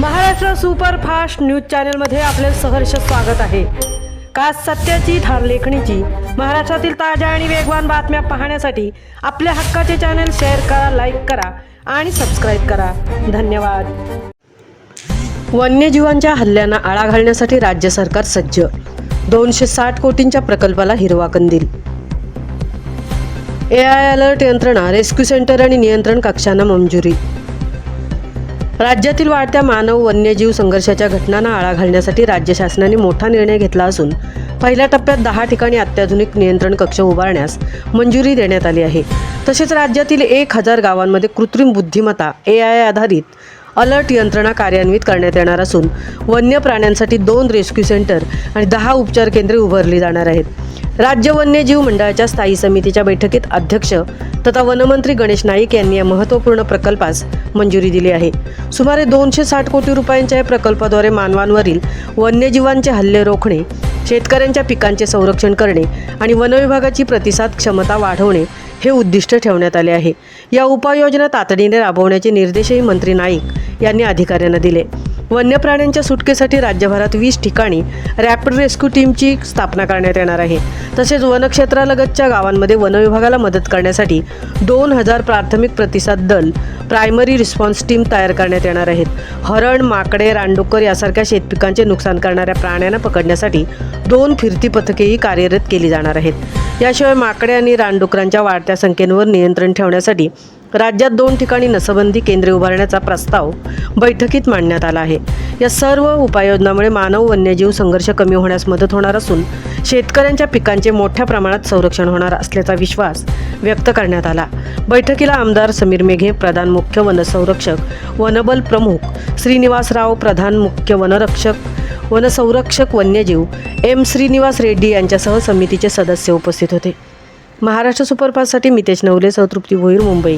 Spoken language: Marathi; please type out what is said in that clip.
महाराष्ट्र सुपरफास्ट न्यूज चॅनलमध्ये आपले सहर्ष स्वागत आहे। खास सत्याची थार लेखणीची महाराष्ट्रातील ताज्या आणि वेगवान बातम्या पाहण्यासाठी आपल्या हक्काचे चॅनल शेअर करा, लाईक करा आणि सबस्क्राईब करा। धन्यवाद। वन्यजीवांच्या हल्ल्यांना आळा घालण्यासाठी राज्य सरकार सज्ज, 260 कोटींच्या प्रकल्पाला हिरवा कंदील। AI अलर्ट यंत्रणा, रेस्क्यू सेंटर आणि नियंत्रण कक्षांना मंजुरी। राज्यातील वाढत्या मानव वन्यजीव संघर्षाच्या घटनांना आळा घालण्यासाठी राज्य शासनाने मोठा निर्णय घेतला असून पहिल्या टप्प्यात 10 ठिकाणी अत्याधुनिक नियंत्रण कक्ष उभारण्यास मंजुरी देण्यात आली आहे। तसेच राज्यातील 1000 गावांमध्ये कृत्रिम बुद्धिमत्ता AI आधारित अलर्ट यंत्रणा कार्यान्वित करण्यात येणार असून वन्य प्राण्यांसाठी 2 रेस्क्यू सेंटर आणि 10 उपचार केंद्रे उभारली जाणार आहेत। राज्य वन्यजीव मंडळाच्या स्थायी समितीच्या बैठकीत अध्यक्ष तथा वनमंत्री गणेश नाईक यांनी या महत्त्वपूर्ण प्रकल्पास मंजुरी दिली आहे। सुमारे 260 कोटी रुपयांच्या या प्रकल्पाद्वारे मानवांवरील वन्यजीवांचे हल्ले रोखणे, शेतकऱ्यांच्या पिकांचे संरक्षण करणे आणि वनविभागाची प्रतिसाद क्षमता वाढवणे हे उद्दिष्ट ठेवण्यात आले आहे। या उपाययोजना तातडीने राबवण्याचे निर्देशही मंत्री नाईक यांनी अधिकाऱ्यांना दिले। वन्य प्राण्यांच्या सुटकेसाठी राज्यभरात 20 ठिकाणी रॅपिड रेस्क्यू टीमची स्थापना करण्यात येणार आहे। तसेच वनक्षेत्रालगतच्या गावांमध्ये वनविभागाला मदत करण्यासाठी 2000 प्राथमिक प्रतिसाद दल प्रायमरी रिस्पॉन्स टीम तयार करण्यात येणार आहेत। हरण, माकडे, रानडुक्कर यासारख्या शेतपिकांचे नुकसान करणाऱ्या प्राण्यांना पकडण्यासाठी 2 फिरती पथकेही कार्यरत केली जाणार आहेत। याशिवाय माकडे आणि रानडुकरांच्या वाढत्या संख्येवर नियंत्रण ठेवण्यासाठी राज्यात 2 ठिकाणी नसबंदी केंद्रे उभारण्याचा प्रस्ताव बैठकीत मांडण्यात आला आहे। या सर्व उपाययोजनांमुळे मानव वन्यजीव संघर्ष कमी होण्यास मदत होणार असून शेतकऱ्यांच्या पिकांचे मोठ्या प्रमाणात संरक्षण होणार असल्याचा विश्वास व्यक्त करण्यात आला। बैठकीला आमदार समीर मेघे, प्रधान मुख्य वनसंरक्षक वनबल प्रमुख श्रीनिवासराव, प्रधान मुख्य वनरक्षक वनसंरक्षक वन्यजीव M श्रीनिवास रेड्डी यांच्यासह समितीचे सदस्य उपस्थित होते। महाराष्ट्र सुपरफास्टसाठी मितेश नवले, तृप्ती भोईर, मुंबई।